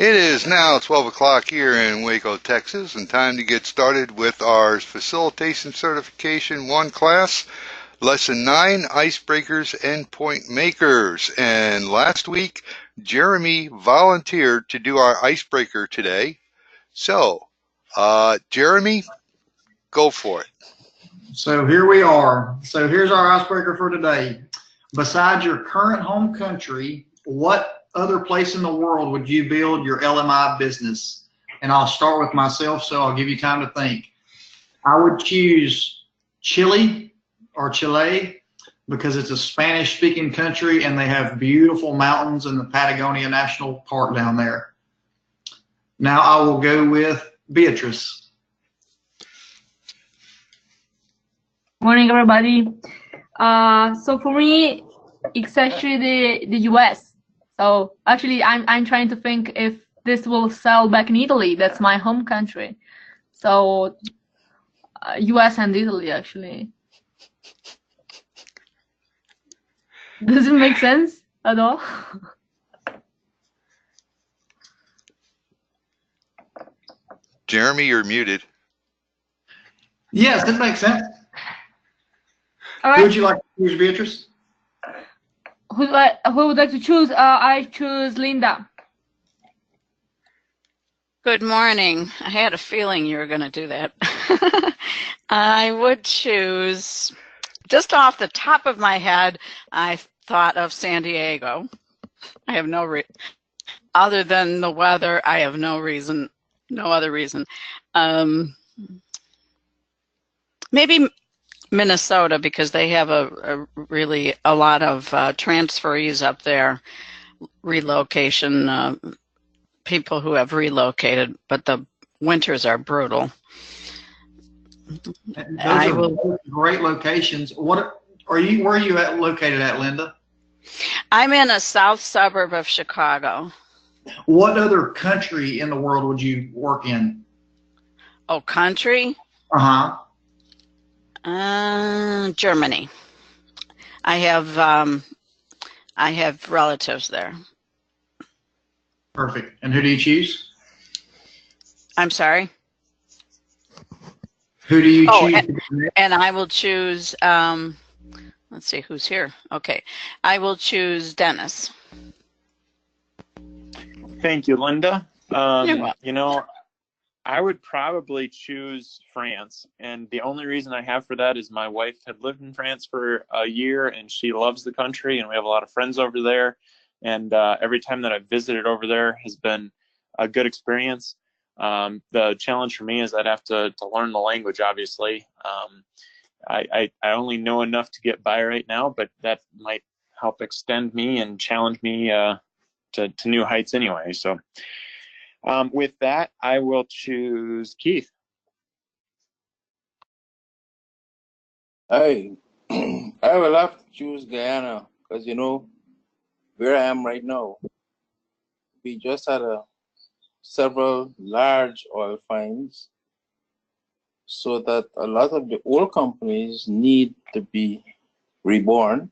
It is now 12 o'clock here in Waco, Texas, and time to get started with our Facilitation Certification 1 class, Lesson 9, Icebreakers and Point Makers. And last week, Jeremy volunteered to do our icebreaker today. So, Jeremy, go for it. So here we are. So here's our icebreaker for today. Besides your current home country, what other place in the world would you build your LMI business? And I'll start with myself, so I'll give you time to think. I would choose Chile or Chile because it's a Spanish-speaking country and they have beautiful mountains in the Patagonia National Park down there. Now I will go with Beatrice. Morning, everybody. So for me, it's actually the US. So actually, I'm trying to think if this will sell back in Italy. That's my home country. So US and Italy, actually. Does it make sense at all? Jeremy, you're muted. Yes, that makes sense. All right. Who would you like to choose, Beatrice? Who would like to choose? I choose Linda. Good morning. I had a feeling you were going to do that. I would choose, just off the top of my head, I thought of San Diego. I have no other than the weather. I have no other reason. Maybe Minnesota, because they have a lot of transferees up there, relocation, people who have relocated, but the winters are brutal. Those are great locations. Where are you located at, Linda? I'm in a south suburb of Chicago. What other country in the world would you work in? Oh, country? Uh-huh. Germany. I have relatives there. Perfect. And who do you choose? I'm sorry? Who do you choose? And I will choose, let's see who's here. Okay. I will choose Dennis. Thank you, Linda. You're welcome. You know, I would probably choose France, and the only reason I have for that is my wife had lived in France for a year, and she loves the country, and we have a lot of friends over there, and every time that I've visited over there has been a good experience. The challenge for me is I'd have to learn the language, obviously. I only know enough to get by right now, but that might help extend me and challenge me to new heights anyway. So with that, I will choose Keith. I will have to choose Guyana because, you know, where I am right now, we just had several large oil finds, so that a lot of the old companies need to be reborn,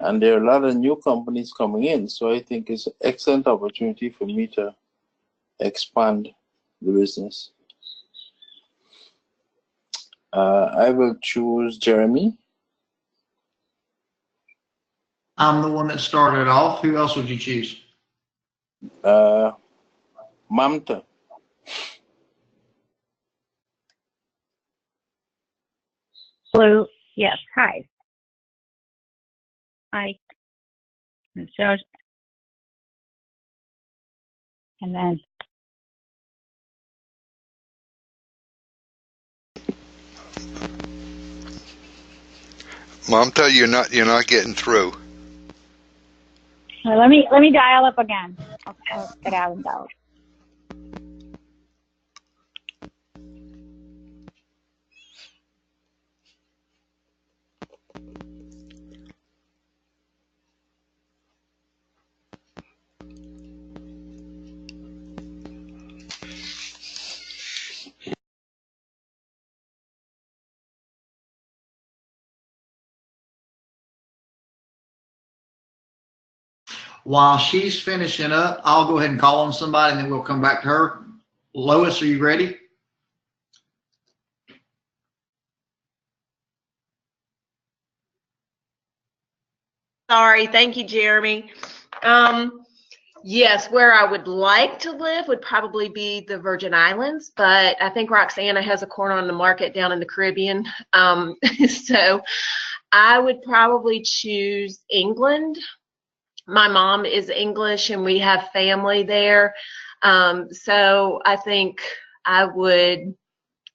and there are a lot of new companies coming in. So I think it's an excellent opportunity for me to expand the business. I will choose Jeremy. I'm the one that started off. Who else would you choose? Mamta. Hello. Yes. Hi. Hi. So, and then. Mamta, you're not getting through. Let me dial up again. I'll get out and dial. While she's finishing up, I'll go ahead and call on somebody and then we'll come back to her. Lois, are you ready? Sorry, thank you, Jeremy. Yes, where I would like to live would probably be the Virgin Islands, but I think Roxana has a corner on the market down in the Caribbean. So I would probably choose England. My mom is English and we have family there. So I think I would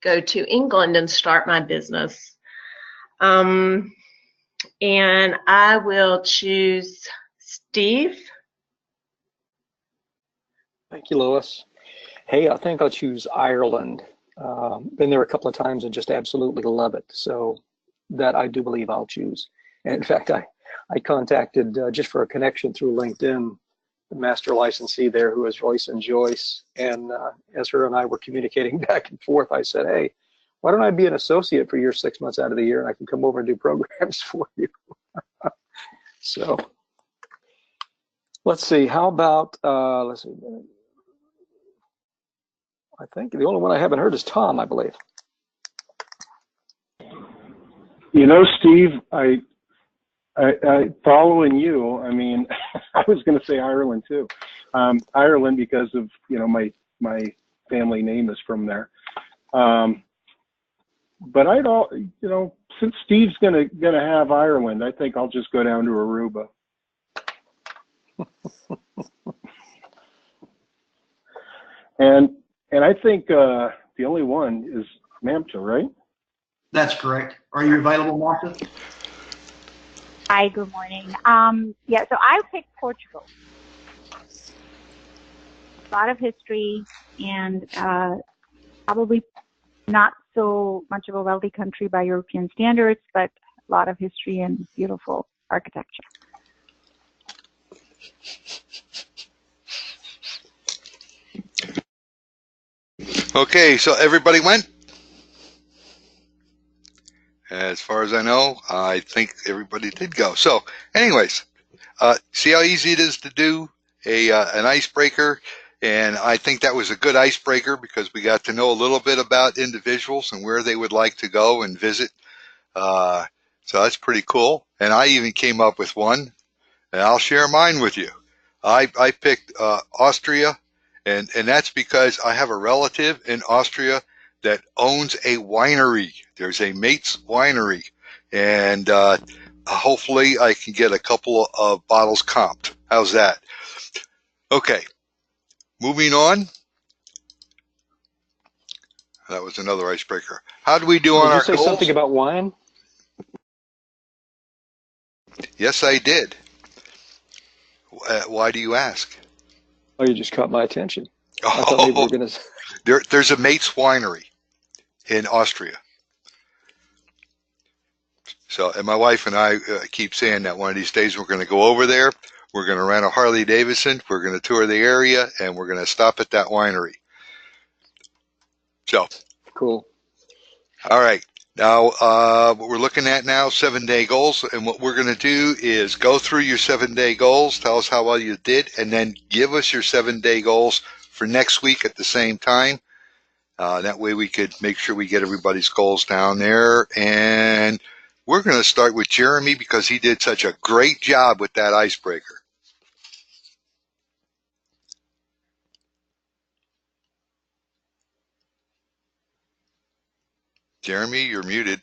go to England and start my business. And I will choose Steve. Thank you, Lois. Hey, I think I'll choose Ireland. Been there a couple of times and just absolutely love it. So that I do believe I'll choose. And in fact, I contacted just for a connection through LinkedIn, the master licensee there who is Joyce and Joyce. And as her and I were communicating back and forth, I said, hey, why don't I be an associate for your 6 months out of the year and I can come over and do programs for you. So let's see, how about, let's see. I think the only one I haven't heard is Tom, I believe. You know, Steve, I following you. I mean, I was going to say Ireland too. Ireland because of my family name is from there. But since Steve's gonna have Ireland, I think I'll just go down to Aruba. And I think the only one is Mamta, right? That's correct. Are you available, Martha? Hi, good morning. Yeah, so I picked Portugal. A lot of history and probably not so much of a wealthy country by European standards, but a lot of history and beautiful architecture. Okay, so everybody went? As far as I know, I think everybody did go. So anyways, see how easy it is to do an icebreaker. And I think that was a good icebreaker because we got to know a little bit about individuals and where they would like to go and visit. So that's pretty cool. And I even came up with one, and I'll share mine with you. I picked Austria, and that's because I have a relative in Austria that owns a winery. There's a Mate's Winery, and hopefully I can get a couple of bottles comped. How's that? Okay, moving on. That was another icebreaker. How do we do on our goals? Did you say something about wine? Yes, I did. Why do you ask? Oh, you just caught my attention. I thought maybe we were going to... There's a Mate's Winery in Austria. So, and my wife and I keep saying that one of these days we're going to go over there, we're going to rent a Harley Davidson, we're going to tour the area, and we're going to stop at that winery. So. Cool. All right. Now, what we're looking at now, 7-day goals, and what we're going to do is go through your 7-day goals, tell us how well you did, and then give us your 7-day goals for next week at the same time. That way we could make sure we get everybody's goals down there. And we're going to start with Jeremy because he did such a great job with that icebreaker. Jeremy, you're muted.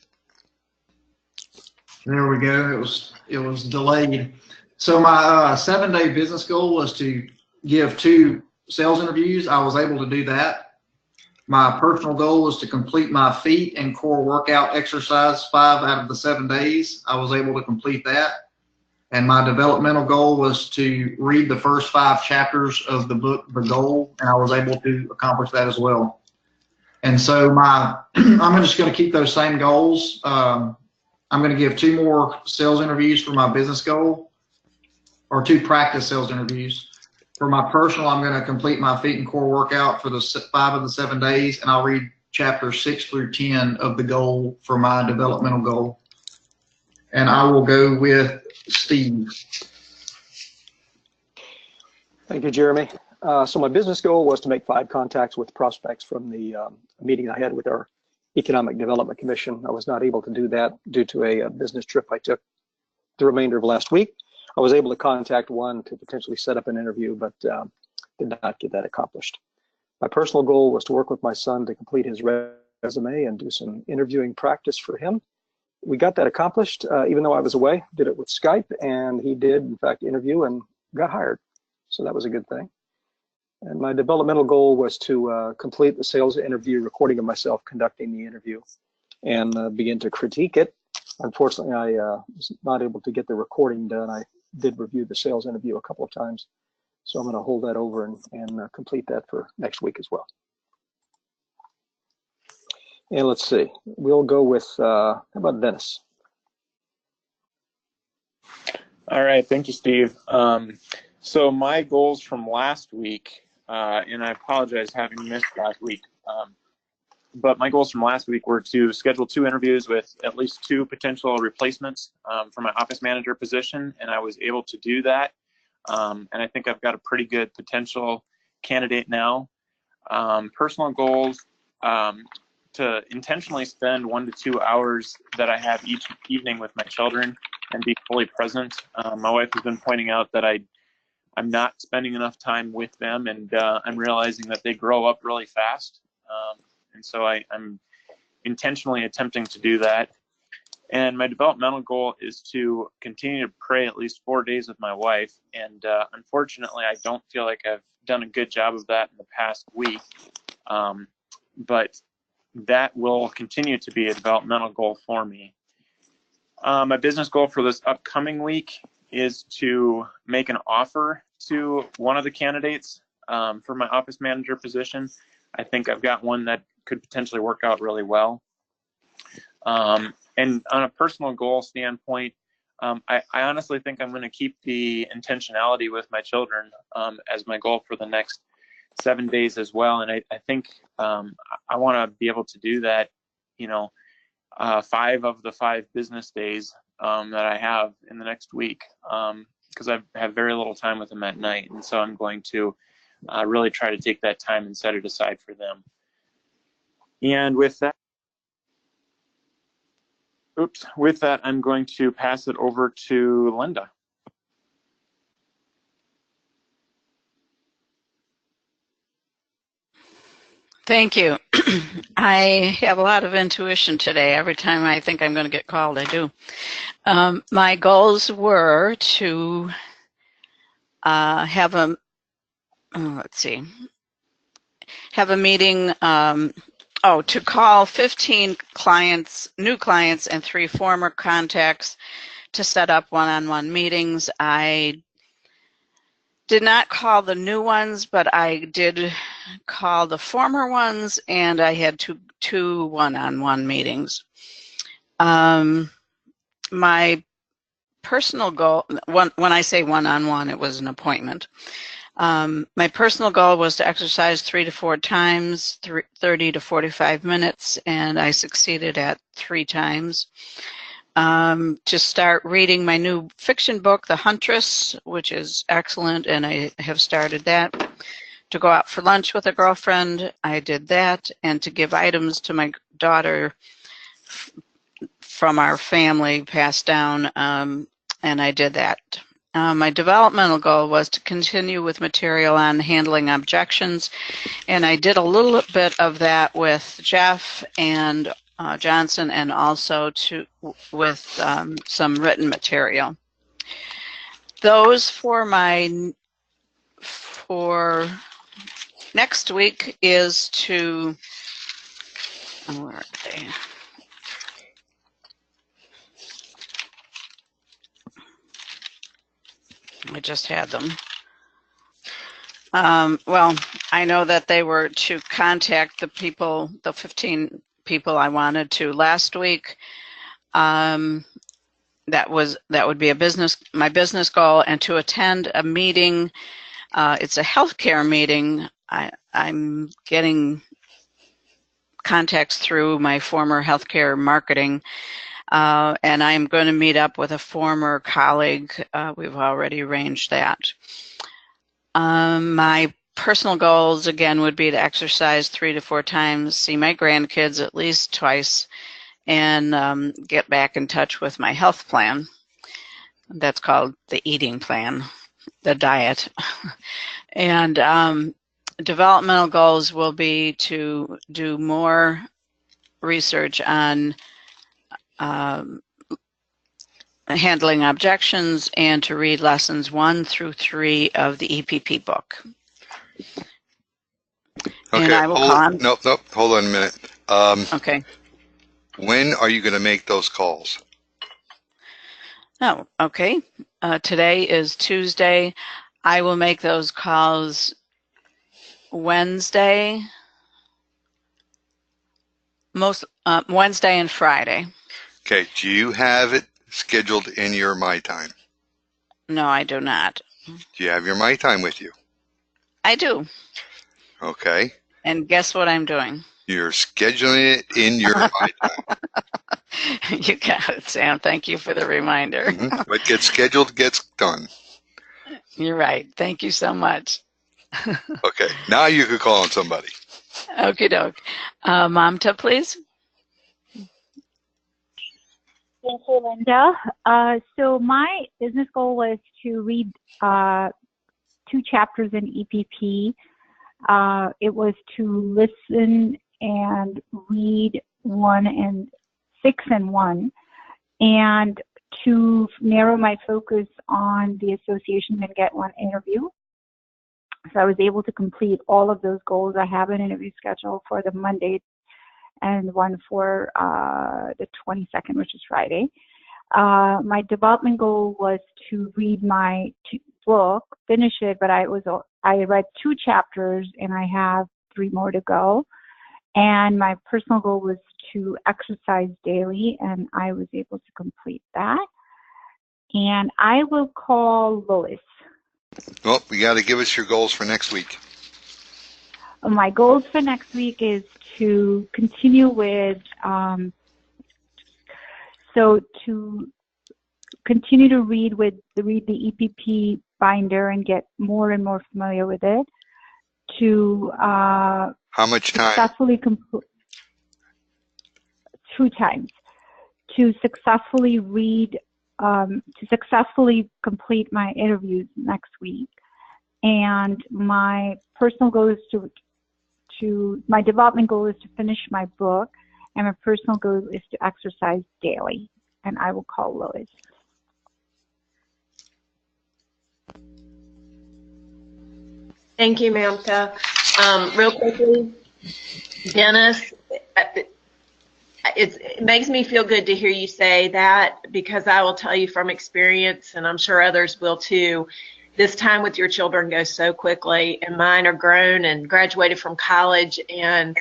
There we go. It was delayed. So my 7-day business goal was to give 2 sales interviews. I was able to do that. My personal goal was to complete my feet and core workout exercise 5 out of the 7 days. I was able to complete that. And my developmental goal was to read the first 5 chapters of the book, The Goal, and I was able to accomplish that as well. And so I'm just going to keep those same goals. I'm going to give 2 more sales interviews for my business goal, or 2 practice sales interviews. For my personal, I'm going to complete my feet and core workout for the 5 of the 7 days, and I'll read chapters 6 through 10 of the goal for my developmental goal. And I will go with Steve. Thank you, Jeremy. So my business goal was to make 5 contacts with prospects from the meeting I had with our Economic Development Commission. I was not able to do that due to a business trip I took the remainder of last week. I was able to contact one to potentially set up an interview, but did not get that accomplished. My personal goal was to work with my son to complete his resume and do some interviewing practice for him. We got that accomplished, even though I was away. Did it with Skype, and he did, in fact, interview and got hired. So that was a good thing. And my developmental goal was to complete the sales interview recording of myself conducting the interview and begin to critique it. Unfortunately, I was not able to get the recording done. I did review the sales interview a couple of times. So I'm going to hold that over and complete that for next week as well. And let's see, we'll go with, how about Dennis? All right, thank you, Steve. So my goals from last week, and I apologize having missed last week, but my goals from last week were to schedule 2 interviews with at least 2 potential replacements for my office manager position, and I was able to do that. And I think I've got a pretty good potential candidate now. Personal goals, to intentionally spend 1 to 2 hours that I have each evening with my children and be fully present. My wife has been pointing out that I'm not spending enough time with them, and I'm realizing that they grow up really fast. And so I'm intentionally attempting to do that. And my developmental goal is to continue to pray at least 4 days with my wife. And unfortunately, I don't feel like I've done a good job of that in the past week. But that will continue to be a developmental goal for me. My business goal for this upcoming week is to make an offer to one of the candidates for my office manager position. I think I've got one that could potentially work out really well. And on a personal goal standpoint, I honestly think I'm going to keep the intentionality with my children as my goal for the next 7 days as well. And I think I want to be able to do that, 5 of the 5 business days that I have in the next week, because I have very little time with them at night. And so I'm going to really try to take that time and set it aside for them. And with that, I'm going to pass it over to Linda. Thank you. I have a lot of intuition today. Every time I think I'm going to get called, I do. My goals were to have a meeting. To call 15 clients, new clients, and 3 former contacts to set up one-on-one meetings. I did not call the new ones, but I did call the former ones, and I had two one-on-one meetings. My personal goal, when I say one-on-one, it was an appointment. My personal goal was to exercise 3 to 4 times, 30 to 45 minutes, and I succeeded at 3 times. To start reading my new fiction book, The Huntress, which is excellent, and I have started that. To go out for lunch with a girlfriend, I did that, and to give items to my daughter from our family passed down, and I did that. My developmental goal was to continue with material on handling objections, and I did a little bit of that with Jeff and Johnson, and also with some written material. Those for next week is to, where are they? I just had them. Well, I know that they were to contact the 15 people I wanted to last week. That would be my business goal, and to attend a meeting. It's a healthcare meeting. I'm getting contacts through my former healthcare marketing. And I'm going to meet up with a former colleague. We've already arranged that. My personal goals, again, would be to exercise 3 to 4 times, see my grandkids at least twice, and get back in touch with my health plan. That's called the eating plan, the diet. And developmental goals will be to do more research on handling objections and to read lessons 1 through 3 of the EPP book. Okay, And I will call on. Nope, hold on a minute. Okay. When are you going to make those calls? Oh, okay. Today is Tuesday. I will make those calls Wednesday, Wednesday and Friday. Okay, do you have it scheduled in your My Time? No, I do not. Do you have your My Time with you? I do. Okay. And guess what I'm doing? You're scheduling it in your My Time. You got it, Sam. Thank you for the reminder. What gets scheduled gets done. You're right. Thank you so much. Okay, now you can call on somebody. Okie doke. Mamta, please. Thank you, Linda. So my business goal was to read 2 chapters in EPP. It was to listen and read 1 and 6 and 1, and to narrow my focus on the association and get 1 interview. So I was able to complete all of those goals. I have an interview scheduled for the Monday and 1 for the 22nd, which is Friday. My development goal was to read my book, finish it, but I read 2 chapters and I have 3 more to go. And my personal goal was to exercise daily, and I was able to complete that. And I will call Lois. Well, you got to give us your goals for next week. My goals for next week is to continue with, to continue to read the EPP binder and get more and more familiar with it. To how much time? Successfully 2 times. To successfully read, to successfully complete my interviews next week. And my personal goal is my development goal is to finish my book, and my personal goal is to exercise daily. And I will call Lois. Thank you, Mamta. Real quickly, Dennis, it makes me feel good to hear you say that, because I will tell you from experience, and I'm sure others will too, this time with your children goes so quickly, and mine are grown and graduated from college, and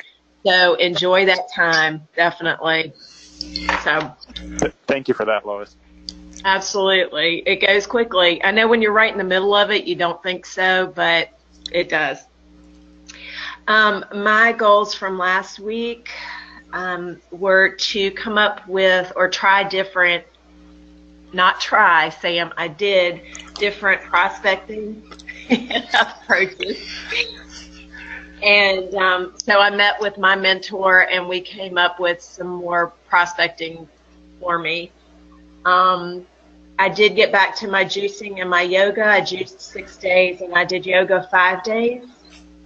so enjoy that time, definitely. So thank you for that, Lois. Absolutely. It goes quickly. I know when you're right in the middle of it, you don't think so, but it does. My goals from last week were to come up with or try different, not try, Sam, I did different prospecting approaches. And so I met with my mentor and we came up with some more prospecting for me. I did get back to my juicing and my yoga. I juiced 6 days and I did yoga 5 days.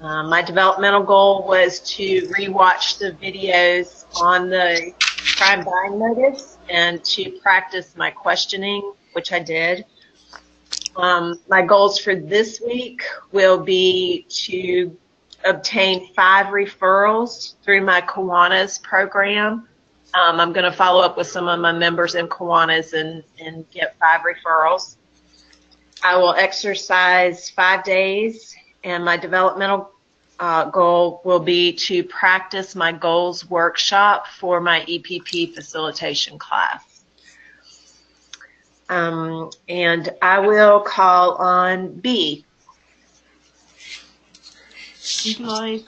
My developmental goal was to rewatch the videos on the prime buying notice and to practice my questioning, which I did. My goals for this week will be to obtain 5 referrals through my Kiwanis program. I'm going to follow up with some of my members in Kiwanis and get 5 referrals. I will exercise 5 days, and my developmental goal will be to practice my goals workshop for my EPP facilitation class. And I will call on B. Thank you, Lois.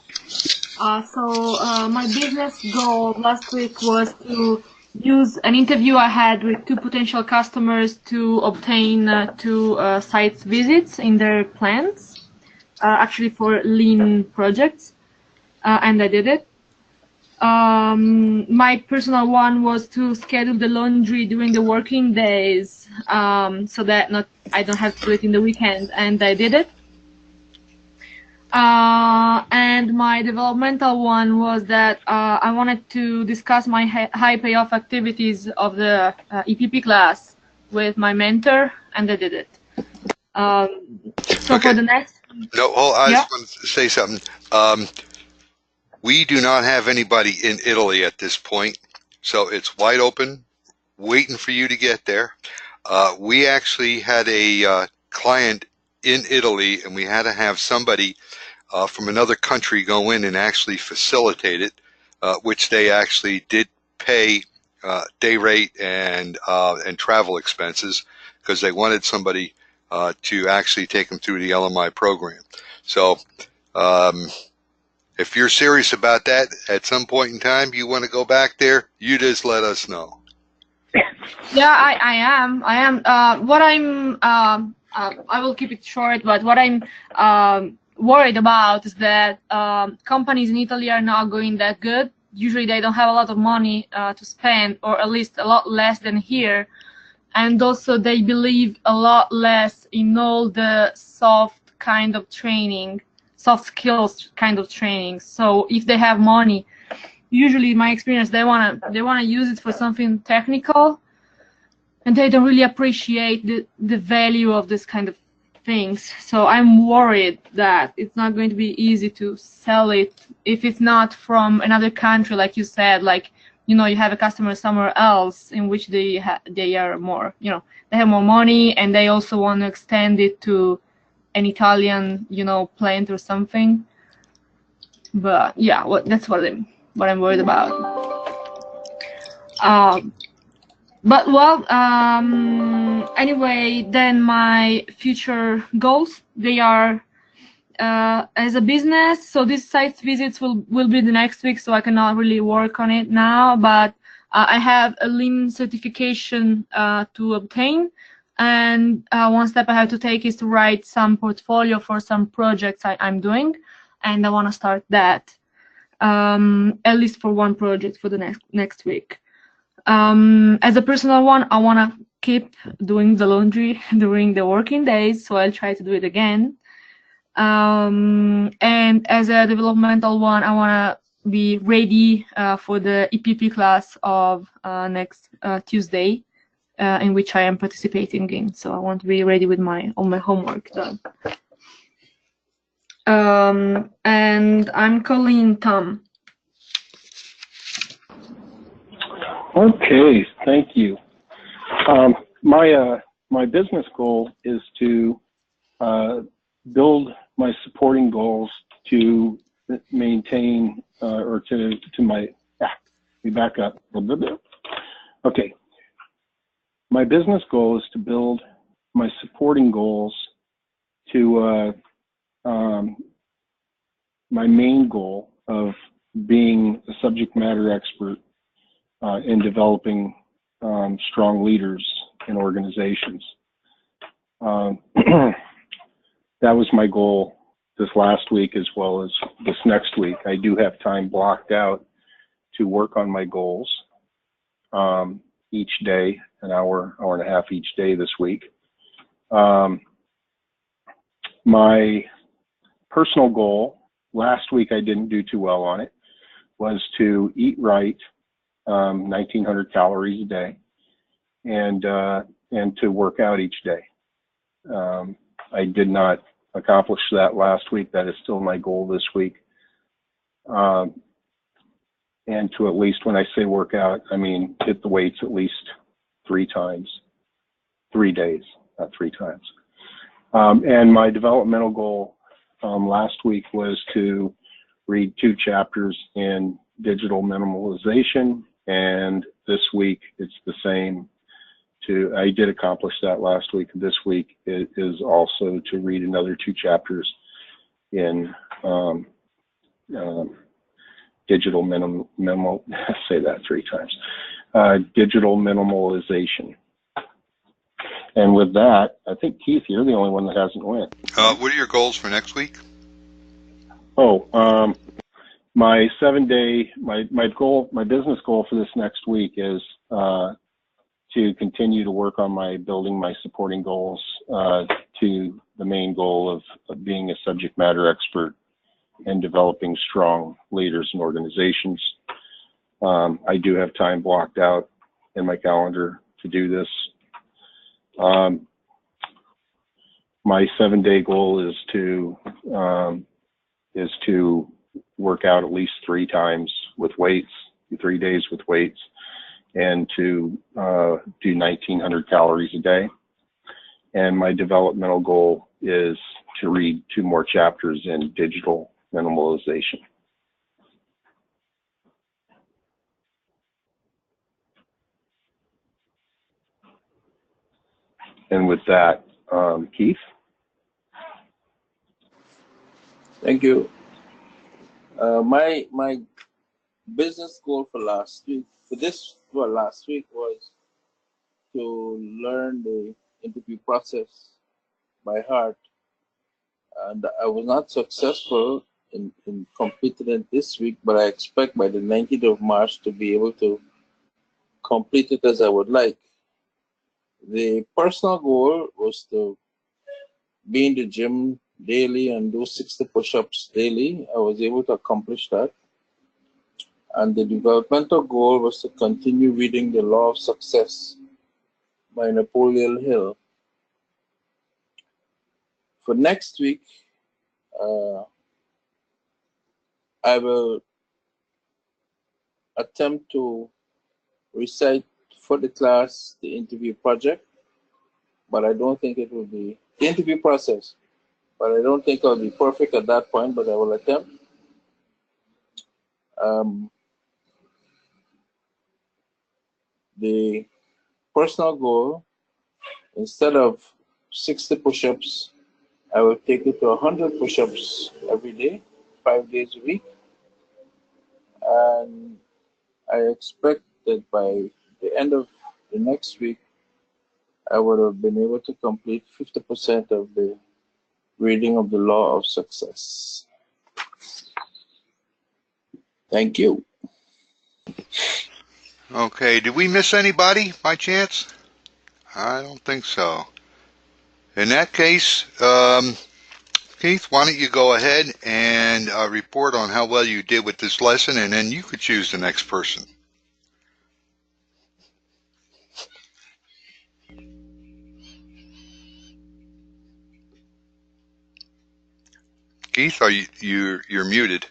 My business goal last week was to use an interview I had with 2 potential customers to obtain 2 site visits in their plans. actually for lean projects, and I did it. My personal one was to schedule the laundry during the working days, so that I don't have to do it in the weekend, and I did it. And my developmental one was that I wanted to discuss my high payoff activities of the EPP class with my mentor, and I did it. So Okay. for the next... No, I just want to say something. We do not have anybody in Italy at this point, so it's wide open, waiting for you to get there. We actually had a client in Italy, and we had to have somebody from another country go in and actually facilitate it, which they actually did pay day rate and travel expenses, because they wanted somebody to actually take them through the LMI program. So if you're serious about that, at some point in time you want to go back there, you just let us know. Yeah, I am. What I'm, I will keep it short, but what I'm worried about is that companies in Italy are not going that good. Usually they don't have a lot of money to spend, or at least a lot less than here. And also they believe a lot less in all the soft kind of training, soft skills kind of training. So if they have money, usually in my experience, they wanna use it for something technical, and they don't really appreciate the value of this kind of things. So I'm worried that it's not going to be easy to sell it if it's not from another country, like you said, like, you know, you have a customer somewhere else in which they are more, you know, they have more money, and they also want to extend it to an Italian, you know, plant or something. But yeah, that's what I'm worried about. But well, anyway, then my future goals, they are as a business. So these site visits will be the next week, so I cannot really work on it now. But I have a Lean certification to obtain, and one step I have to take is to write some portfolio for some projects I'm doing, and I want to start that at least for one project for the next week. As a personal one, I want to keep doing the laundry during the working days, so I'll try to do it again. And as a developmental one, I want to be ready for the EPP class of next Tuesday, in which I am participating in. So I want to be ready with all my homework done. And I'm calling Tom. Okay, thank you. My business goal is to build my supporting goals to maintain or to my. Let me back up a little bit. Okay, my business goal is to build my supporting goals to my main goal of being a subject matter expert in developing strong leaders in organizations. That was my goal this last week as well as this next week. I do have time blocked out to work on my goals each day, an hour and a half each day this week. My personal goal, last week I didn't do too well on it, was to eat right, 1,900 calories a day, and to work out each day. I did not accomplish that last week. That is still my goal this week. And to at least, when I say work out, I mean hit the weights at least 3 times, 3 days, not 3 times. And my developmental goal last week was to read 2 chapters in digital minimalization, and this week it's the same. I did accomplish that last week. This week it is also to read another 2 chapters in digital say that 3 times. Digital minimalization. And with that, I think, Keith, you're the only one that hasn't went. What are your goals for next week? My 7-day, my goal, my business goal for this next week is to continue to work on building my supporting goals to the main goal of being a subject matter expert and developing strong leaders and organizations. I do have time blocked out in my calendar to do this. My 7-day goal is to work out at least 3 times with weights, 3 days with weights, and to do 1,900 calories a day. And my developmental goal is to read 2 more chapters in digital minimalization. And with that, Keith? Thank you. My business goal for last week was to learn the interview process by heart, and I was not successful in completing it this week, but I expect by the 19th of March to be able to complete it as I would like. The personal goal was to be in the gym daily and do 60 push-ups daily. I was able to accomplish that. And the developmental goal was to continue reading The Law of Success by Napoleon Hill. For next week, I will attempt to recite for the class the interview project, but I don't think it will be the interview process. But I don't think I'll be perfect at that point, but I will attempt. The personal goal, instead of 60 push-ups, I will take it to 100 push-ups every day, 5 days a week. And I expect that by the end of the next week, I would have been able to complete 50% of the reading of The Law of Success. Thank you. Okay, did we miss anybody by chance? I don't think so. In that case, Keith, why don't you go ahead and report on how well you did with this lesson, and then you could choose the next person. Keith, you're muted.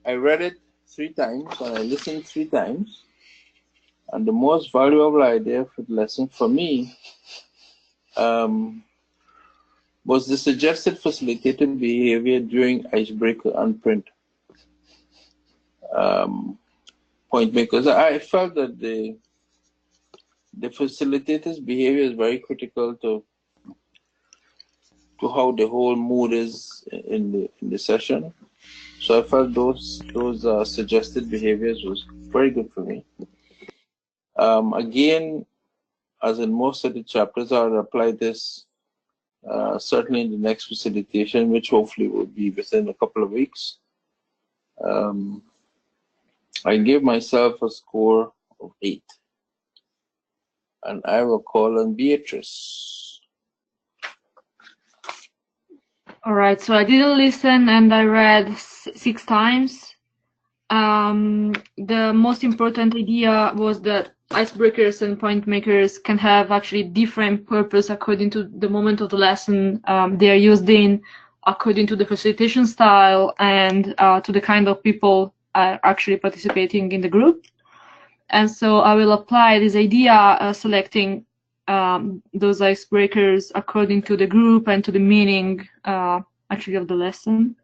I read it 3 times and I listened 3 times. And the most valuable idea for the lesson for me was the suggested facilitative behavior during icebreaker and print point makers. I felt that the facilitator's behavior is very critical to how the whole mood is in the session. So I felt those suggested behaviors was very good for me. Again, as in most of the chapters, I will apply this certainly in the next facilitation, which hopefully will be within a couple of weeks. I gave myself a score of 8. And I will call on Beatrice. All right, so I didn't listen and I read 6 times. The most important idea was that icebreakers and point makers can have actually different purpose according to the moment of the lesson they are used in, according to the facilitation style and to the kind of people actually participating in the group. And so I will apply this idea selecting those icebreakers according to the group and to the meaning actually of the lesson.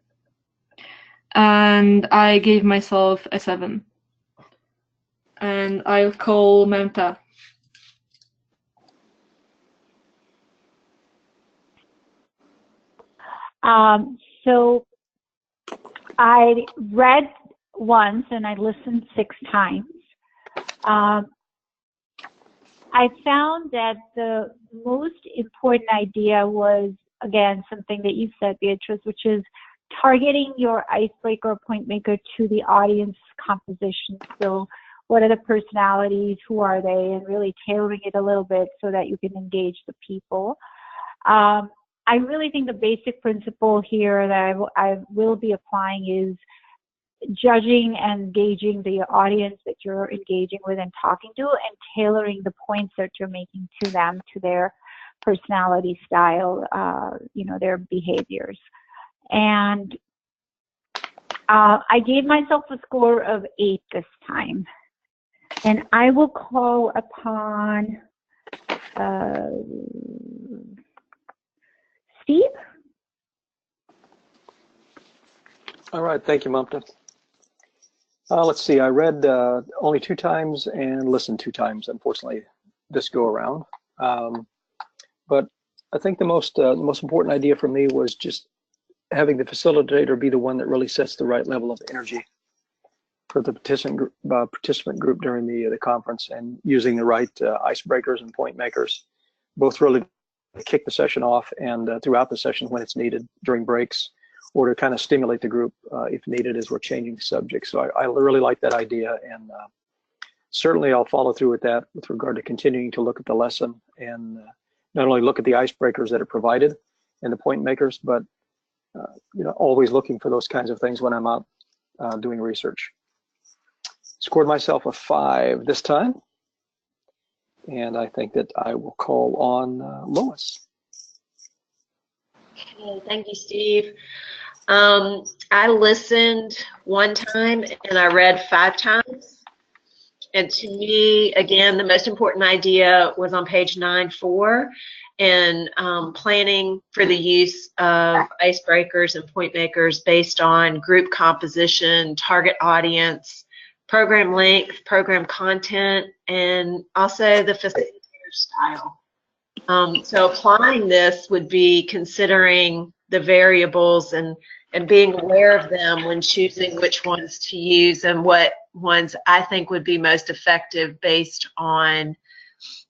And I gave myself a 7. And I'll call Mamta. So I read once and I listened 6 times. I found that the most important idea was again, something that you said, Beatrice, which is targeting your icebreaker or point maker to the audience composition. So what are the personalities, who are they, and really tailoring it a little bit so that you can engage the people. I really think the basic principle here that I will be applying is judging and gauging the audience that you're engaging with and talking to, and tailoring the points that you're making to them, to their personality style, their behaviors. And I gave myself a score of 8 this time. And I will call upon Steve. All right, thank you, Mamta. Let's see, I read only 2 times and listened 2 times, unfortunately, this go around. But I think the most important idea for me was just having the facilitator be the one that really sets the right level of energy for the participant group during the conference, and using the right icebreakers and point makers, both really kick the session off and throughout the session when it's needed, during breaks, or to kind of stimulate the group if needed as we're changing subjects. So I really like that idea, and certainly I'll follow through with that with regard to continuing to look at the lesson and not only look at the icebreakers that are provided and the point makers, but always looking for those kinds of things when I'm out doing research. Scored myself a 5 this time, and I think that I will call on Lois. Okay, thank you, Steve. I listened 1 time and I read 5 times. And to me, again, the most important idea was on page 9.4, and planning for the use of icebreakers and point makers based on group composition, target audience, program length, program content, and also the facilitator style. So applying this would be considering the variables and being aware of them when choosing which ones to use and what ones I think would be most effective based on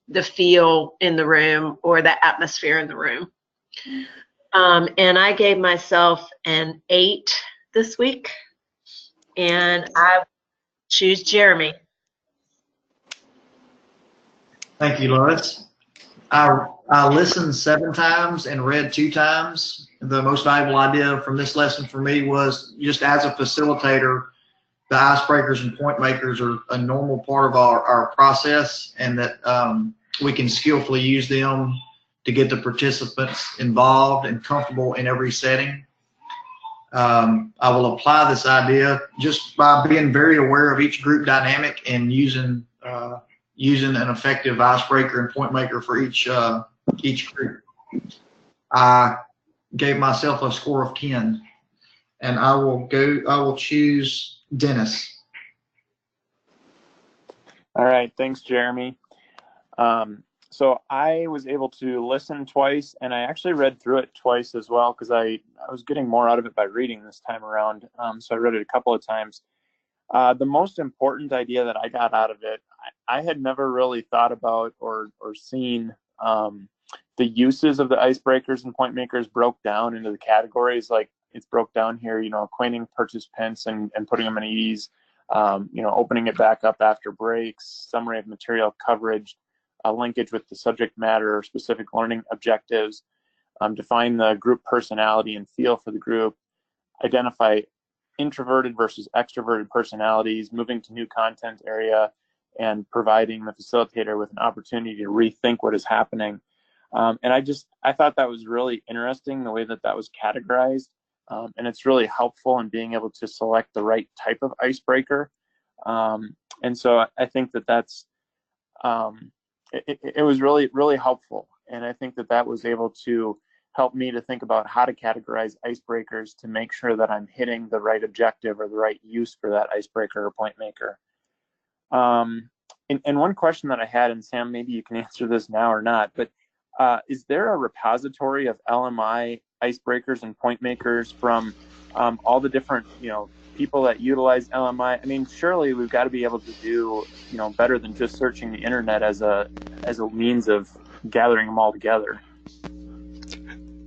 the feel in the room or the atmosphere in the room. And I gave myself an 8 this week, and I choose Jeremy. Thank you, Lois. I listened 7 times and read 2 times. The most valuable idea from this lesson for me was just as a facilitator, the icebreakers and point makers are a normal part of our process, and that we can skillfully use them to get the participants involved and comfortable in every setting. I will apply this idea just by being very aware of each group dynamic and using an effective icebreaker and point maker for each group. I gave myself a score of 10, and I will choose Dennis. All right, thanks, Jeremy. So I was able to listen twice, and I actually read through it twice as well, because I was getting more out of it by reading this time around. So I read it a couple of times. The most important idea that I got out of it, I had never really thought about or seen the uses of the icebreakers and point makers broke down into the categories. Like it's broke down here, acquainting participants and putting them at ease, opening it back up after breaks, summary of material coverage, a linkage with the subject matter or specific learning objectives, define the group personality and feel for the group, identify introverted versus extroverted personalities, moving to new content area, and providing the facilitator with an opportunity to rethink what is happening. And I thought that was really interesting, the way that was categorized. And it's really helpful in being able to select the right type of icebreaker. And so I think that's, it was really, really helpful. And I think that was able to help me to think about how to categorize icebreakers to make sure that I'm hitting the right objective or the right use for that icebreaker or point maker. And one question that I had, and Sam, maybe you can answer this now or not, but is there a repository of LMI icebreakers and point makers from all the different, people that utilize LMI? I mean, surely we've got to be able to do, better than just searching the internet as a means of gathering them all together.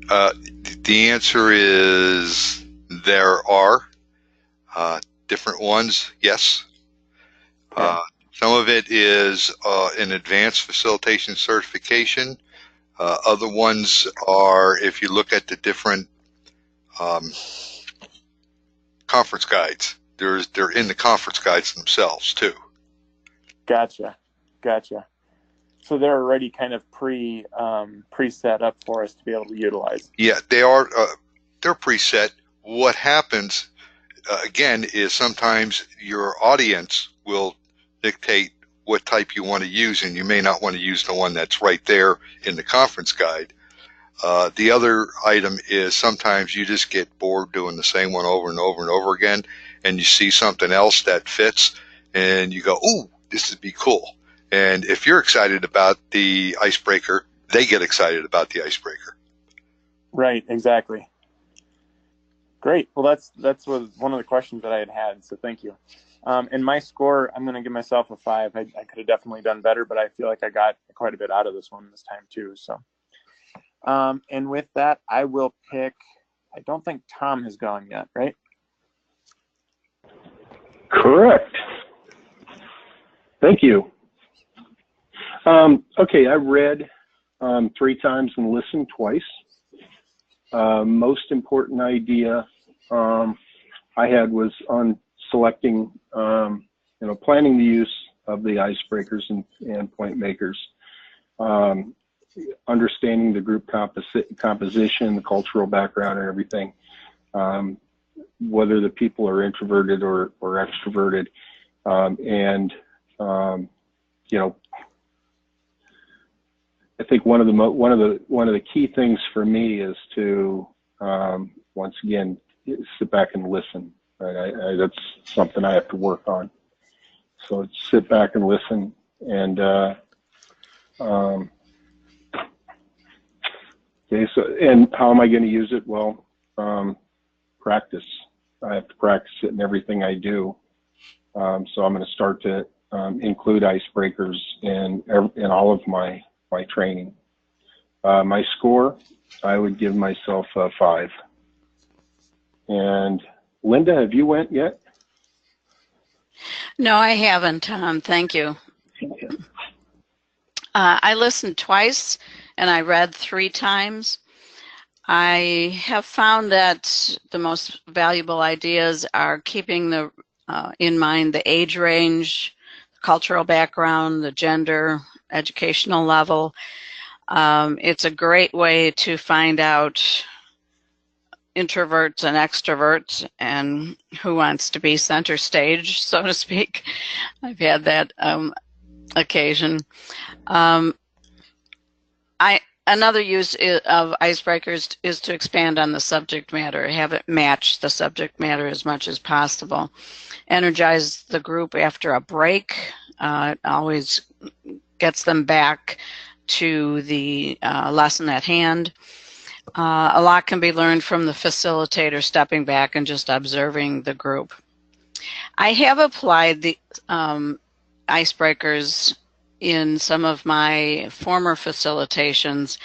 The answer is there are different ones, yes. Some of it is an advanced facilitation certification. Other ones are, if you look at the different conference guides, they're in the conference guides themselves too. Gotcha. So they're already kind of pre-set up for us to be able to utilize. Yeah, they are. They're preset. What happens again is sometimes your audience will dictate what type you want to use, and you may not want to use the one that's right there in the conference guide. The other item is sometimes you just get bored doing the same one over and over and over again, and you see something else that fits, and you go, "Ooh, this would be cool." And if you're excited about the icebreaker, they get excited about the icebreaker. Right, exactly. Great. Well, that's one of the questions that I had. So thank you. And my score, I'm going to give myself a 5. I could have definitely done better, but I feel like I got quite a bit out of this one this time too. So, and with that, I will pick. I don't think Tom has gone yet, right? Correct. Thank you. Okay, I read 3 times and listened twice. Most important idea I had was on selecting, planning the use of the icebreakers and point makers, understanding the group composition, the cultural background, and everything, whether the people are introverted or extroverted, I think one of the key things for me is to once again sit back and listen. Right? That's something I have to work on. So it's sit back and listen, and okay. So, and how am I going to use it? Well, practice. I have to practice it in everything I do. So I'm going to start to include icebreakers in all of my training. My score, I would give myself a 5. And Linda, have you went yet? No, I haven't, Tom. Thank you. I listened twice and I read 3 times. I have found that the most valuable ideas are keeping in mind the age range, cultural background, the gender, educational level. It's a great way to find out introverts and extroverts and who wants to be center stage, so to speak. I've had that occasion. Another use of icebreakers is to expand on the subject matter, have it match the subject matter as much as possible. Energize the group after a break. It always gets them back to the lesson at hand. A lot can be learned from the facilitator stepping back and just observing the group. I have applied the icebreakers in some of my former facilitations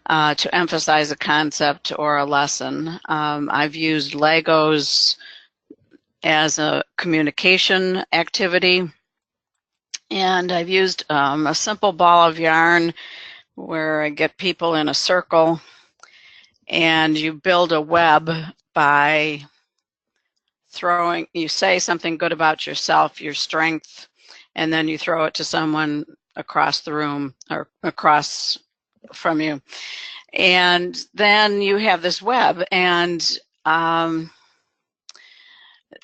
to emphasize a concept or a lesson. I've used Legos as a communication activity, and I've used a simple ball of yarn where I get people in a circle and you build a web by you say something good about yourself, your strength, and then you throw it to someone across the room or across from you. And then you have this web, and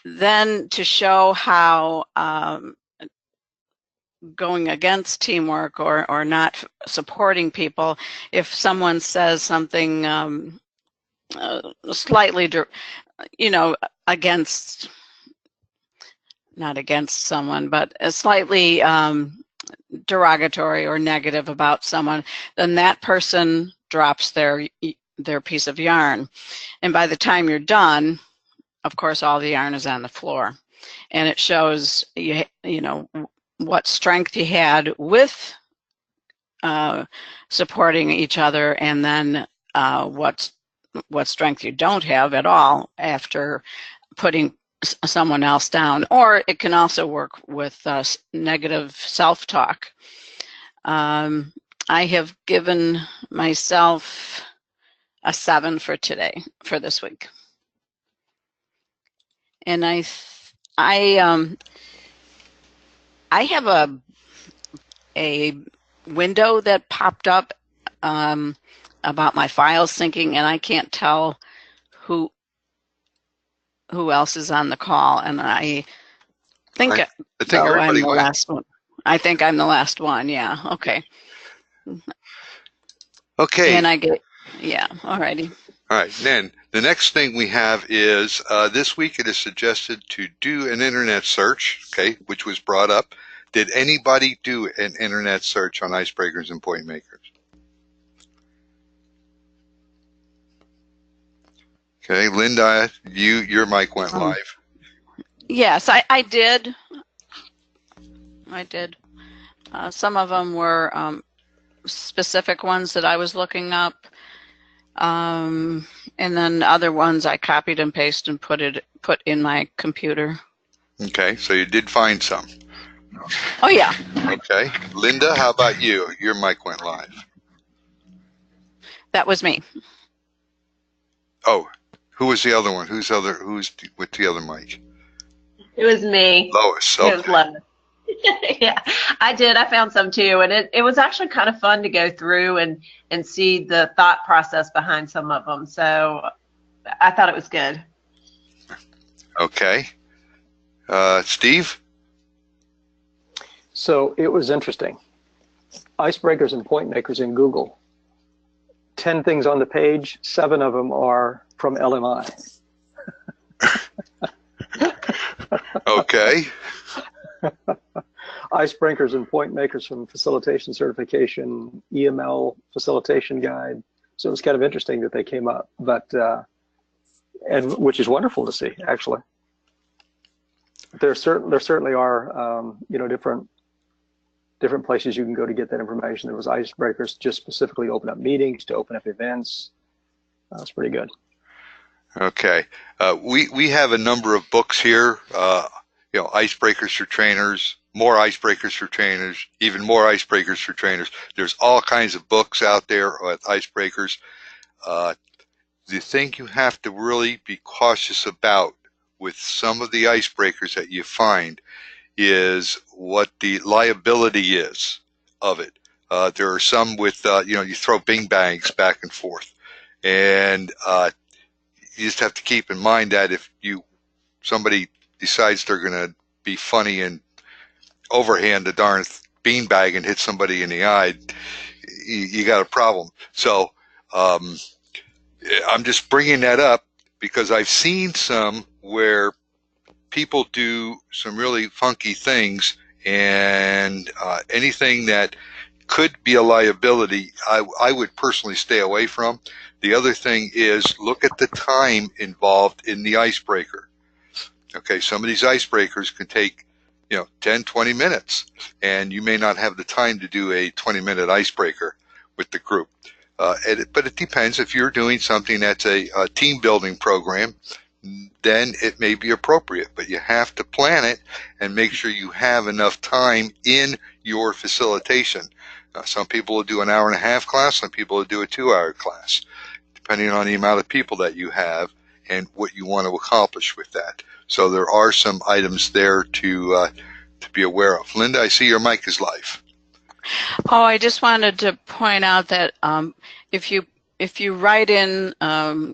then to show how going against teamwork or not supporting people, if someone says something slightly, against, not against someone, but slightly derogatory or negative about someone, then that person drops their piece of yarn. And by the time you're done, of course, all the yarn is on the floor. And it shows, you know, what strength you had with supporting each other, and then what what strength you don't have at all after putting someone else down. Or it can also work with negative self-talk. I have given myself a 7 for today, for this week. And I have a window that popped up about my files syncing, and I can't tell who else is on the call. And I think I think I'm everybody the went. last one. I think I'm the last one. Yeah. Okay. Okay. And I get, yeah. All righty. All right, then the next thing we have is this week it is suggested to do an internet search, okay, which was brought up. Did anybody do an internet search on icebreakers and point makers? Okay, Linda, your mic went live. Yes, I did. I did. Some of them were specific ones that I was looking up. And then other ones I copied and pasted and put in my computer. Okay, so you did find some. Oh yeah. Okay, Linda, how about you? Your mic went live. That was me. Oh, who was the other one? Who's with the other mic? It was me. Lois. It was Lois. Yeah, I did. I found some too, and it was actually kind of fun to go through and see the thought process behind some of them. So I thought it was good. Okay. Steve? So it was interesting. Icebreakers and point makers in Google. 10 things on the page, 7 of them are from LMI. Okay. Icebreakers and point makers from Facilitation Certification, EML Facilitation Guide. So it was kind of interesting that they came up, but and which is wonderful to see, actually. There certainly are different places you can go to get that information. There was icebreakers just specifically open up meetings, to open up events. That's pretty good. Okay. We have a number of books here. Icebreakers for trainers, more icebreakers for trainers, even more icebreakers for trainers. There's all kinds of books out there with icebreakers. The thing you have to really be cautious about with some of the icebreakers that you find is what the liability is of it. There are some with, you throw bing bangs back and forth. And you just have to keep in mind that if somebody decides they're going to be funny and overhand the darn beanbag and hit somebody in the eye, you got a problem. So I'm just bringing that up because I've seen some where people do some really funky things, and anything that could be a liability, I would personally stay away from. The other thing is look at the time involved in the icebreaker. Okay, some of these icebreakers can take 10, 20 minutes, and you may not have the time to do a 20-minute icebreaker with the group. But it depends. If you're doing something that's a team building program, then it may be appropriate, but you have to plan it and make sure you have enough time in your facilitation. Some people will do an hour-and-a-half class, some people will do a 2-hour class, depending on the amount of people that you have and what you want to accomplish with that. So there are some items there to be aware of. Linda, I see your mic is live. Oh, I just wanted to point out that if you write in,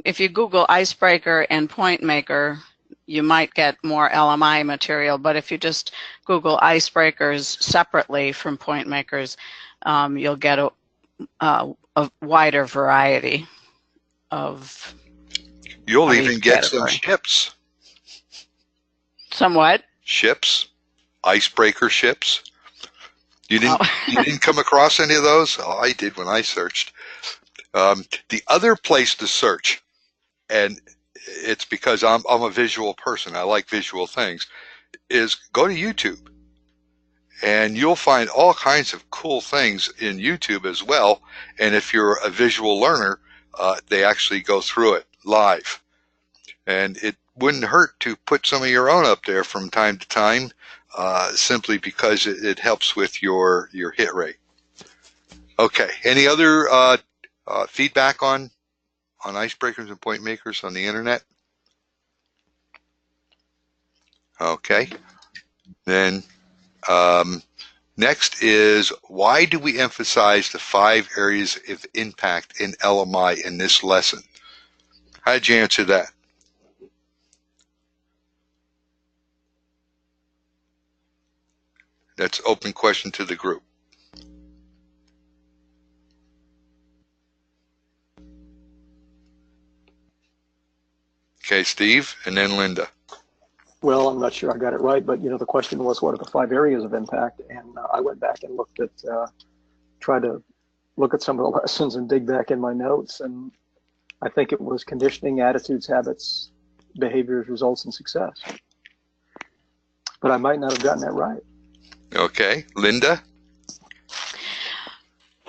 if you Google icebreaker and point maker, you might get more LMI material. But if you just Google icebreakers separately from point makers, you'll get a wider variety of. You'll even get some ships. Somewhat. Ships, icebreaker ships. You didn't come across any of those? Oh, I did when I searched. The other place to search, and it's because I'm a visual person, I like visual things, is go to YouTube. And you'll find all kinds of cool things in YouTube as well. And if you're a visual learner, they actually go through it live. And it wouldn't hurt to put some of your own up there from time to time, simply because it helps with your hit rate. Okay, any other feedback on icebreakers and point makers on the internet? Okay, then next is, why do we emphasize the 5 areas of impact in LMI in this lesson? How did you answer that? That's open question to the group. Okay, Steve, and then Linda. Well, I'm not sure I got it right, but the question was, what are the 5 areas of impact? And I went back and looked at, tried to look at some of the lessons and dig back in my notes, and I think it was conditioning, attitudes, habits, behaviors, results, and success. But I might not have gotten that right. Okay, Linda?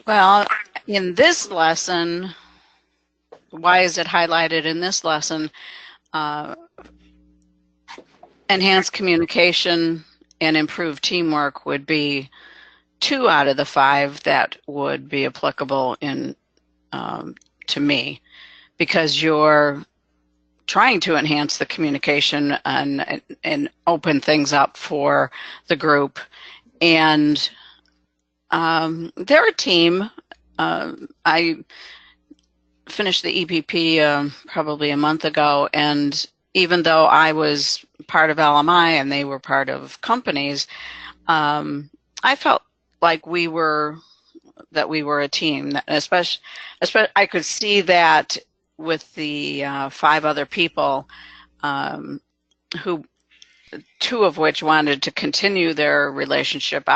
Well, in this lesson, why is it highlighted in this lesson? Enhanced communication and improved teamwork would be 2 out of the 5 that would be applicable to me, because you're trying to enhance the communication and open things up for the group. And they're a team. I finished the EPP probably a month ago, and even though I was part of LMI and they were part of companies, I felt like we were a team. Especially, I could see that with the 5 other people, who 2 of which wanted to continue their relationship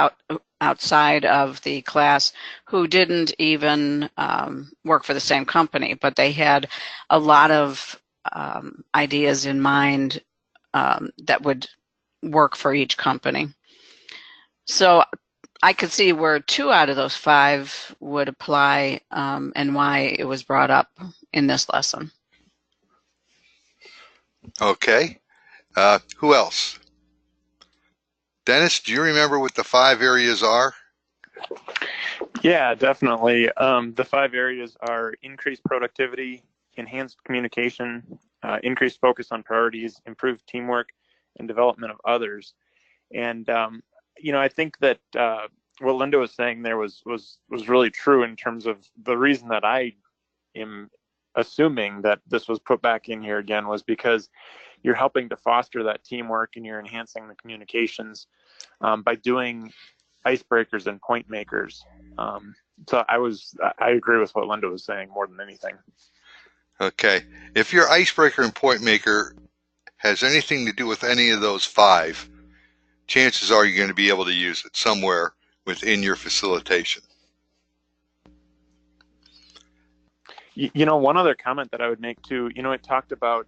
outside of the class, who didn't even work for the same company, but they had a lot of ideas in mind that would work for each company. So I could see where 2 out of those 5 would apply, and why it was brought up in this lesson. Okay. Who else? Dennis, do you remember what the 5 areas are? Yeah, definitely. The 5 areas are increased productivity, enhanced communication, increased focus on priorities, improved teamwork, and development of others. And I think that what Linda was saying there was really true in terms of the reason that I am assuming that this was put back in here again was because you're helping to foster that teamwork and you're enhancing the communications by doing icebreakers and point makers. So I agree with what Linda was saying more than anything. Okay. If your icebreaker and point maker has anything to do with any of those 5, chances are you're going to be able to use it somewhere within your facilitation. One other comment that I would make too, it talked about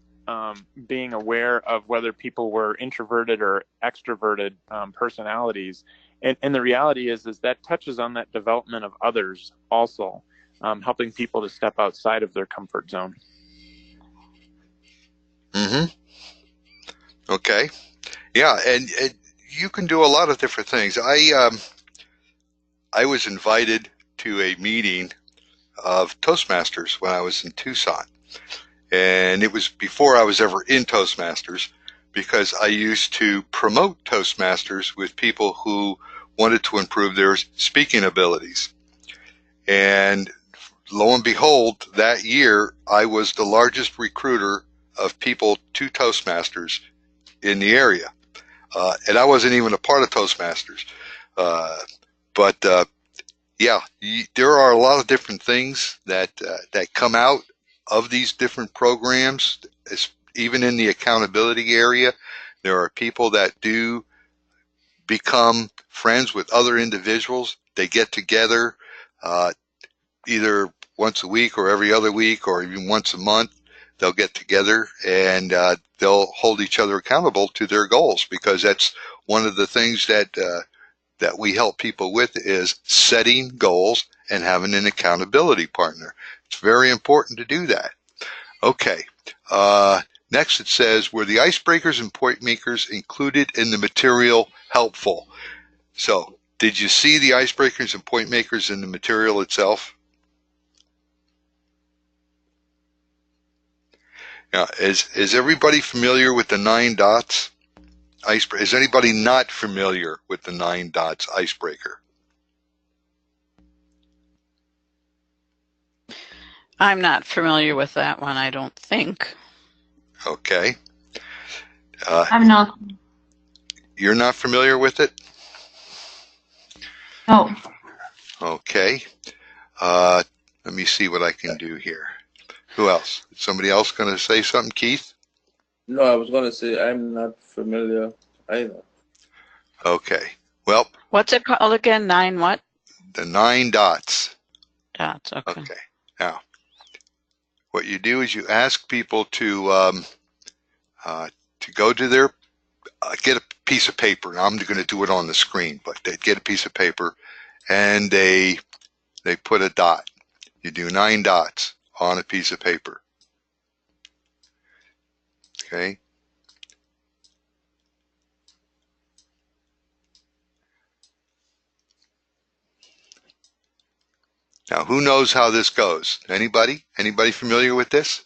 being aware of whether people were introverted or extroverted personalities. And the reality is that touches on that development of others also, helping people to step outside of their comfort zone. Mm-hmm. Okay. Yeah, and you can do a lot of different things. I was invited to a meeting of Toastmasters when I was in Tucson. And it was before I was ever in Toastmasters, because I used to promote Toastmasters with people who wanted to improve their speaking abilities. And lo and behold, that year I was the largest recruiter of people to Toastmasters in the area. And I wasn't even a part of Toastmasters. Yeah, there are a lot of different things that come out of these different programs. Even in the accountability area, there are people that do become friends with other individuals. They get together either once a week or every other week or even once a month. They'll get together and they'll hold each other accountable to their goals, because that's one of the things that that we help people with is setting goals and having an accountability partner. It's very important to do that. Okay. Next it says, were the icebreakers and point makers included in the material helpful? So, did you see the icebreakers and point makers in the material itself? Now, is everybody familiar with the 9 dots icebreaker? Is anybody not familiar with the 9 dots icebreaker? I'm not familiar with that one, I don't think. Okay. I'm not. You're not familiar with it? No. Okay. Let me see what I can do here. Who else? Somebody else going to say something, Keith? No, I was going to say I'm not familiar either. Okay. Well, What's it called again? 9 what? the 9 dots. Dots, okay. Okay. Now, what you do is you ask people to go to their get a piece of paper. Now, I'm going to do it on the screen, but they get a piece of paper and they put a dot. You do 9 dots on a piece of paper. Okay. Now, who knows how this goes? Anybody? Anybody familiar with this?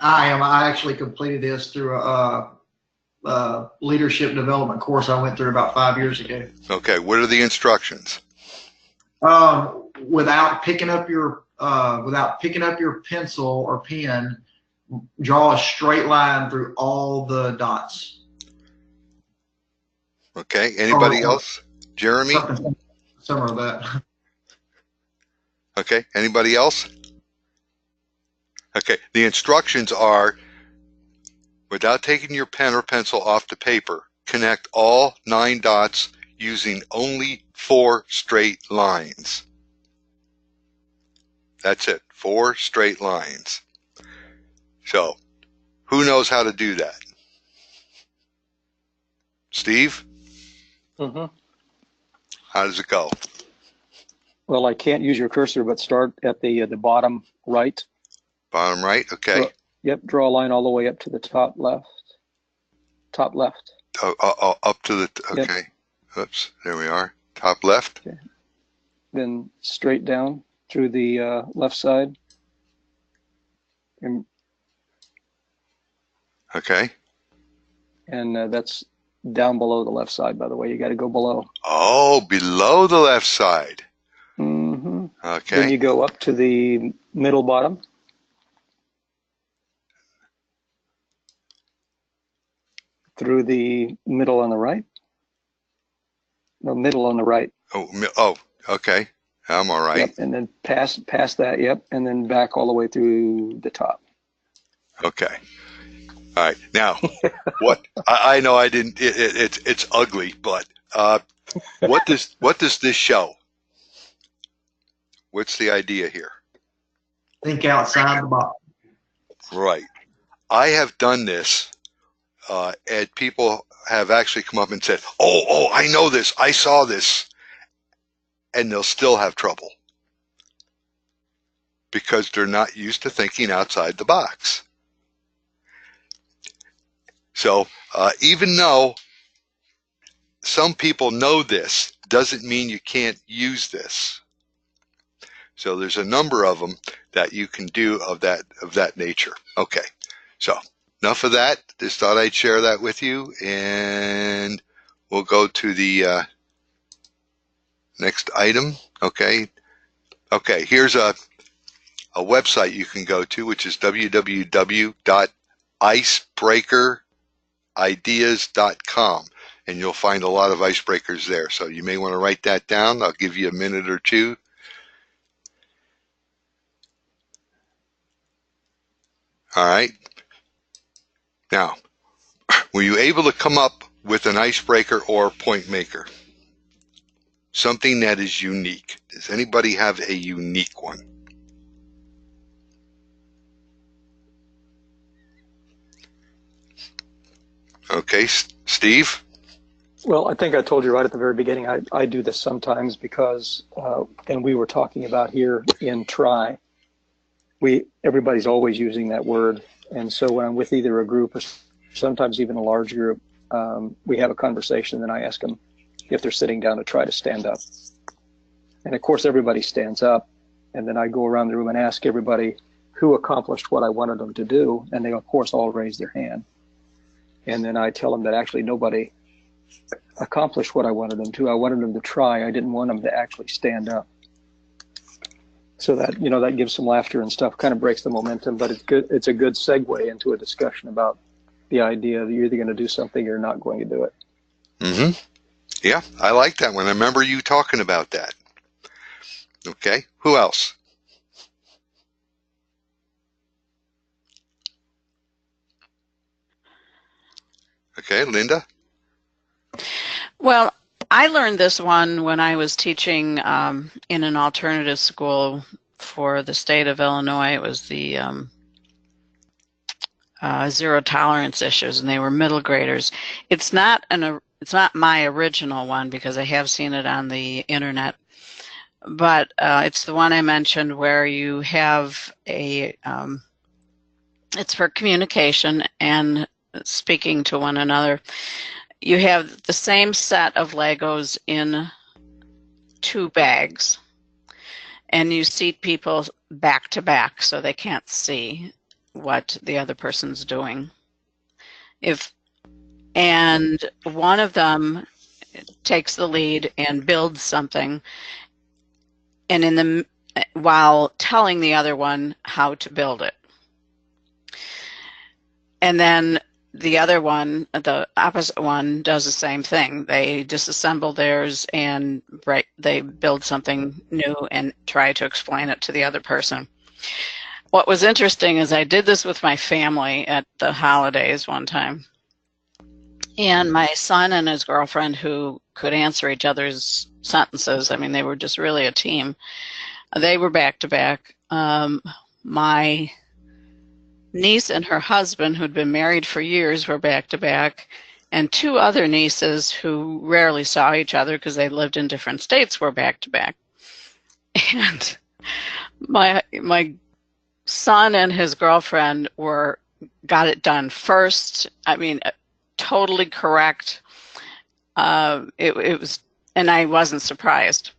I am. I actually completed this through a leadership development course I went through about 5 years ago. Okay. What are the instructions? Without picking up your pencil or pen, draw a straight line through all the dots. Okay. Anybody else? Jeremy? Something similar to that. Okay. Anybody else? Okay. The instructions are, without taking your pen or pencil off the paper, connect all 9 dots using only 4 straight lines. That's it. 4 straight lines. So, who knows how to do that? Steve? Mm-hmm. How does it go? Well, I can't use your cursor, but start at the bottom right. Bottom right? Okay. Draw a line all the way up to the top left. Top left. Up to the, okay. Yep. Oops, there we are. Top left. Okay. Then straight down through the left side. Okay. And that's down below the left side, by the way. You got to go below. Oh, below the left side. Mm-hmm. Okay. Then you go up to the middle bottom. Through the middle on the right. No, middle on the right. Oh, okay. I'm all right. Yep, and then past that, yep, and then back all the way through the top. Okay. All right. Now, what I know I didn't. It's ugly, but what does this show? What's the idea here? Think outside the box. Right. I have done this, and people have actually come up and said, "Oh, I know this. I saw this," and they'll still have trouble because they're not used to thinking outside the box. So even though some people know this, doesn't mean you can't use this. So there's a number of them that you can do of that nature. Okay, so enough of that. Just thought I'd share that with you, and we'll go to the next item. Okay, here's a website you can go to, which is www.icebreakerideas.com, and you'll find a lot of icebreakers there. So you may want to write that down. I'll give you a minute or two. All right. Now, were you able to come up with an icebreaker or point maker? Something that is unique. Does anybody have a unique one? Okay, Steve? Well, I think I told you right at the very beginning, I do this sometimes because, and we were talking about here in try, everybody's always using that word. And so when I'm with either a group or sometimes even a large group, we have a conversation and I ask them if they're sitting down to try to stand up. And of course, everybody stands up. And then I go around the room and ask everybody who accomplished what I wanted them to do. And they, of course, all raise their hand. And then I tell them that actually nobody accomplished what I wanted them to. I wanted them to try. I didn't want them to actually stand up. So that, you know, that gives some laughter and stuff, kind of breaks the momentum, but it's good. It's a good segue into a discussion about the idea that you're either going to do something or you're not going to do it. Mm-hmm. Yeah, I like that one. I remember you talking about that. Okay, who else? Okay, Linda? Well, I learned this one when I was teaching in an alternative school for the state of Illinois. It was the zero tolerance issues, and they were middle graders. It's not my original one because I have seen it on the internet, but it's the one I mentioned where you have it's for communication and speaking to one another. You have the same set of Legos in 2 bags, and you seat people back to back so they can't see what the other person's doing. And one of them takes the lead and builds something, and while telling the other one how to build it. And then the other one, the opposite one, does the same thing. They disassemble theirs and they build something new and try to explain it to the other person. What was interesting is I did this with my family at the holidays one time. And my son and his girlfriend, who could answer each other's sentences, I mean, they were just really a team. They were back to back. My niece and her husband, who'd been married for years, were back to back, and 2 other nieces who rarely saw each other because they lived in different states were back to back. And my son and his girlfriend got it done first. I mean, totally correct. It was, and I wasn't surprised.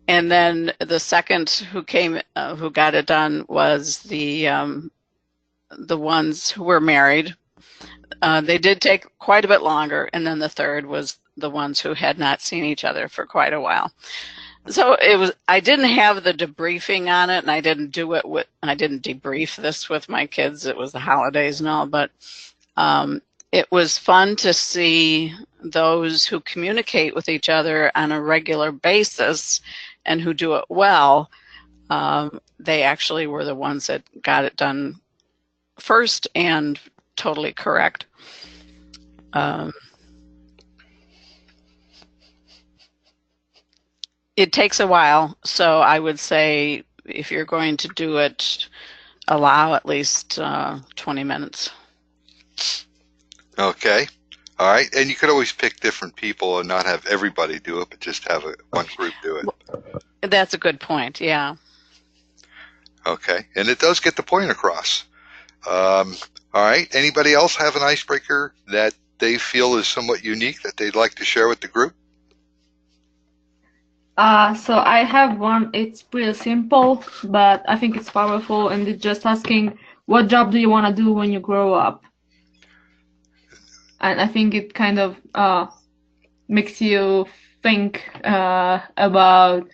And then the second who got it done was the ones who were married. They did take quite a bit longer, and then the third was the ones who had not seen each other for quite a while. So I didn't have the debriefing on it, and I didn't debrief this with my kids. It was the holidays and all, but it was fun to see those who communicate with each other on a regular basis and who do it well. They actually were the ones that got it done first and totally correct. It takes a while, so I would say if you're going to do it, allow at least 20 minutes. Okay. All right. And you could always pick different people and not have everybody do it, but just have one group do it. That's a good point, yeah. Okay. And it does get the point across. All right. Anybody else have an icebreaker that they feel is somewhat unique that they'd like to share with the group? So I have one. It's pretty simple, but I think it's powerful, and it's just asking, what job do you want to do when you grow up? And I think it kind of makes you think about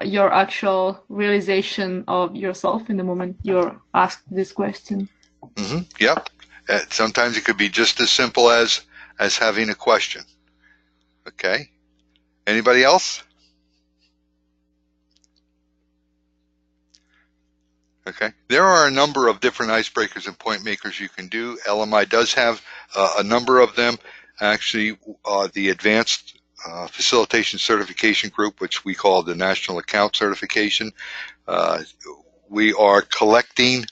your actual realization of yourself in the moment you're asked this question. Mm-hmm. Yep. Sometimes it could be just as simple as having a question. Okay. Anybody else? Okay. There are a number of different icebreakers and point makers you can do. LMI does have a number of them. Actually, the Advanced Facilitation Certification Group, which we call the National Account Certification, we are collecting.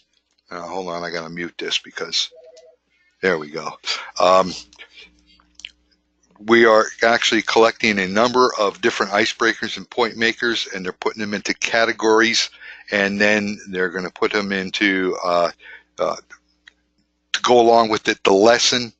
Hold on, I got to mute this because there we go. we are actually collecting a number of different icebreakers and point makers, and they're putting them into categories, and then they're going to put them into, to go along with it, the lesson.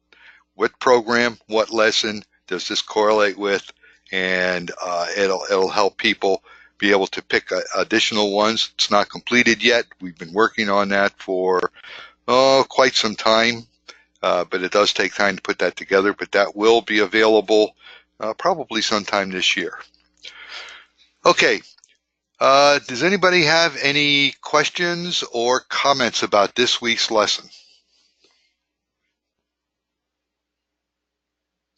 What program, what lesson does this correlate with? And it'll help people be able to pick additional ones. It's not completed yet. We've been working on that for quite some time, but it does take time to put that together. But that will be available probably sometime this year. Okay. Does anybody have any questions or comments about this week's lesson?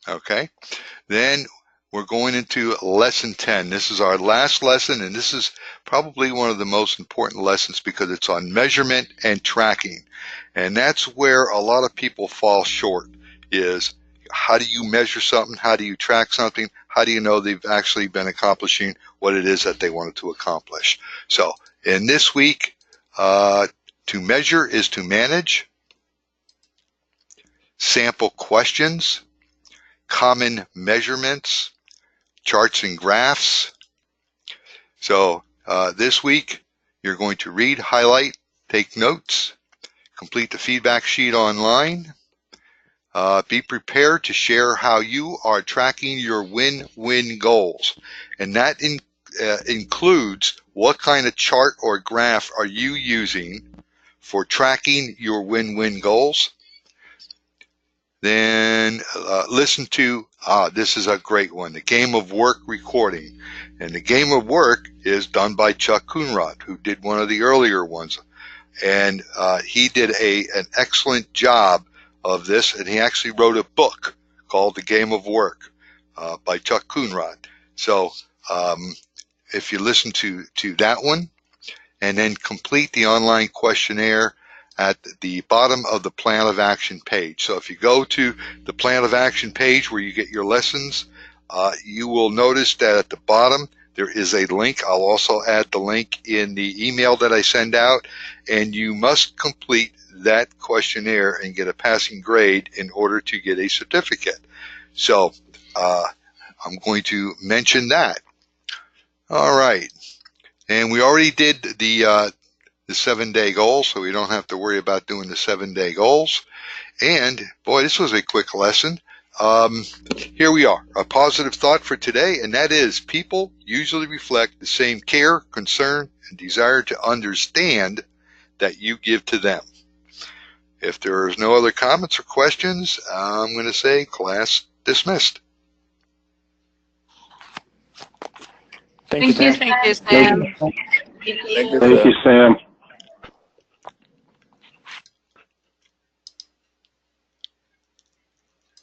Okay, then we're going into lesson 10. This is our last lesson, and this is probably one of the most important lessons because it's on measurement and tracking. And that's where a lot of people fall short, is how do you measure something? How do you track something? How do you know they've actually been accomplishing what it is that they wanted to accomplish? So in this week, to measure is to manage, sample questions, common measurements, charts and graphs. So this week, you're going to read, highlight, take notes, complete the feedback sheet online. Be prepared to share how you are tracking your win-win goals. And that includes what kind of chart or graph are you using for tracking your win-win goals. Then listen to, this is a great one, the Game of Work recording. And the Game of Work is done by Chuck Coonrod, who did one of the earlier ones. And he did an excellent job of this, and he actually wrote a book called The Game of Work by Chuck Coonrod. So if you listen to that one, and then complete the online questionnaire at the bottom of the plan of action page. So if you go to the plan of action page where you get your lessons, you will notice that at the bottom there is a link. I'll also add the link in the email that I send out, and you must complete that questionnaire and get a passing grade in order to get a certificate. So I'm going to mention that. All right, and we already did the 7-day goal, so we don't have to worry about doing the 7-day goals. And boy, this was a quick lesson. Here we are, a positive thought for today, and that is people usually reflect the same care, concern, and desire to understand that you give to them. If there is no other comments or questions, I'm going to say class dismissed. Thank you. Thank you, Sam. Thank you, Thank you, Sam.